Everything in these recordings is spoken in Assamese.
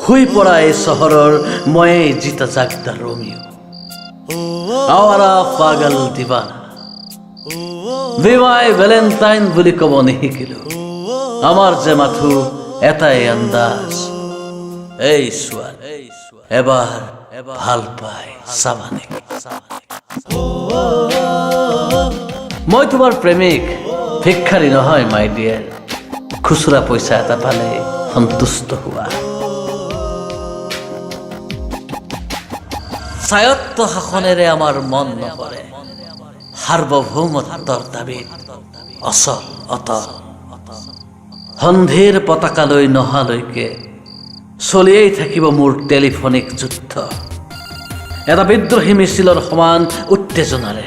শুই পৰা এই চহৰৰ ময়ে জিতা জাগদা ৰোমিও আৱাৰা পাগল দিৱানা বিমাই ভেলেণ্টাইন বুলি ক'ব নিশিকিলো আমাৰ যে মাথো এটাই আন্দাজ এই ছোৱালী এবাৰ ভাল পাই চাবা নেকি মই তোমাৰ প্ৰেমিক ভিক্ষাৰী নহয় মাই ডিয়াৰ খুচুৰা পইচা এটা পালে সন্তুষ্ট হোৱা স্বায়ত্ত শাসনেৰে আমাৰ মন নকৰে সাৰ্বভৌমত্বৰ দাবীত অচল অটল সন্ধিৰ পতাকালৈ নহালৈকে চলিয়েই থাকিব মোৰ টেলিফোনিক যুদ্ধ এটা বিদ্ৰোহী মিছিলৰ সমান উত্তেজনাৰে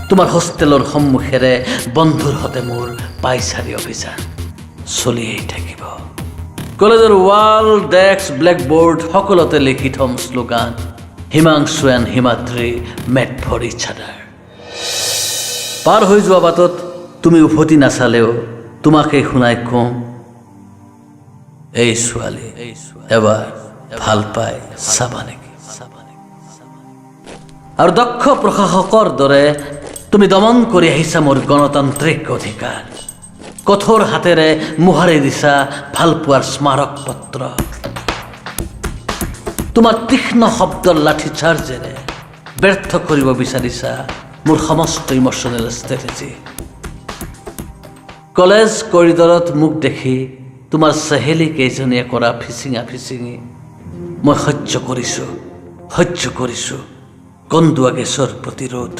তোমাৰ হোষ্টেলৰ সন্মুখেৰে বন্ধুৰ সতে মোৰ পাইচাৰী অভিযান চলিয়েই থাকিব কলেজৰ ৱাল ডেস্ক ব্লেকবোৰ্ড সকলোতে লিখি থম slogan Himanshu and Himadri met for each other পাৰ হৈ যোৱা বাটত তুমি উভতি নাচালেও তোমাকেই শুনাই কম এই ছোৱালী এবাৰ ভাল পাই চাবা নেকি আৰু দক্ষ প্ৰশাসকৰ দৰে তুমি দমন কৰি আহিছা মোৰ গণতান্ত্ৰিক অধিকাৰ কঠোৰ হাতেৰে মোহাৰি দিছা ভাল পোৱাৰ স্মাৰক পত্ৰ তোমাৰ তীক্ষ্ণ শব্দৰ লাঠি চাৰ্জেৰে ব্যৰ্থ কৰিব বিচাৰিছা মোৰ সমস্ত ইমোশ্যনেল ষ্ট্ৰেটেজি কলেজ কৰিডৰত মোক দেখি তোমাৰ চেহেলী কেইজনীয়ে কৰা ফিচিঙি মই সহ্য কৰিছোঁ কন্দুৱা গেছৰ প্ৰতিৰোধ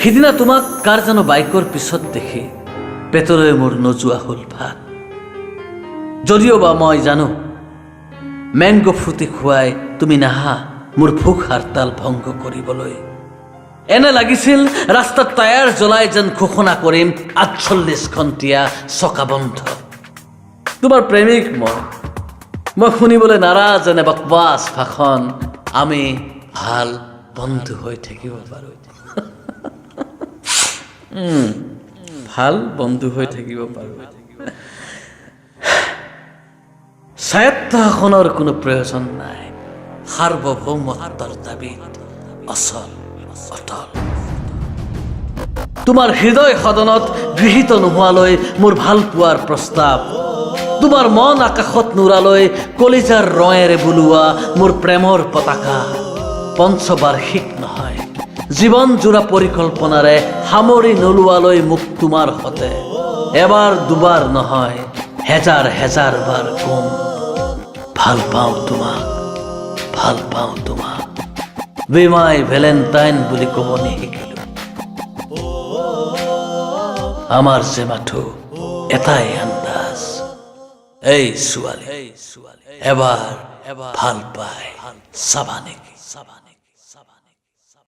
সিদিনা তোমাক কাৰ জানো বাইকৰ পিছত দেখি পেটলৈ মোৰ নোযোৱা হ'ল ভাত যদিও বা মই জানো মেংগো ফ্ৰুটি খুৱাই তুমি নাহা মোৰ ভোক হাৰতাল ভংগ কৰিবলৈ এনে লাগিছিল ৰাস্তাত টায়াৰ জ্বলাই যেন ঘোষণা কৰিম ৪৮ ঘণ্টীয়া চকা বন্ধ তোমাৰ প্ৰেমিক মই শুনিবলৈ নাৰাজ এনে বকৱাচ ভাষণ আমি ভাল বন্ধু হৈ থাকিব পাৰোঁ ভাল বন্ধু হৈ থাকিব পাৰোঁ স্বায়ত্ত শাসনৰ কোনো প্ৰয়োজন নাই সাৰ্বভৌমত্বৰ দাবীত অচল অটল তোমাৰ হৃদয় সদনত গৃহীত নোহোৱালৈ মোৰ ভাল পোৱাৰ প্ৰস্তাৱ তোমাৰ মন আকাশত নুৰালৈ কলিজাৰ ৰঙেৰে বুলোৱা মোৰ প্ৰেমৰ পতাকা পঞ্চবাৰ্ষিক নহয় জীৱন জোৰা পৰিকল্পনাৰে সামৰি নোলোৱালৈ মোক তোমাৰ সতে এবাৰ দুবাৰ নহয় হেজাৰ বাৰ কম ভাল পাওঁ তোমাক বিমাই ভেলেণ্টাইন বুলি ক'ব নিশিকিলো আমাৰ যে মাথো এটাই আন্দাজ এই ছোৱালী এবাৰ ভাল পাই চাবা নেকি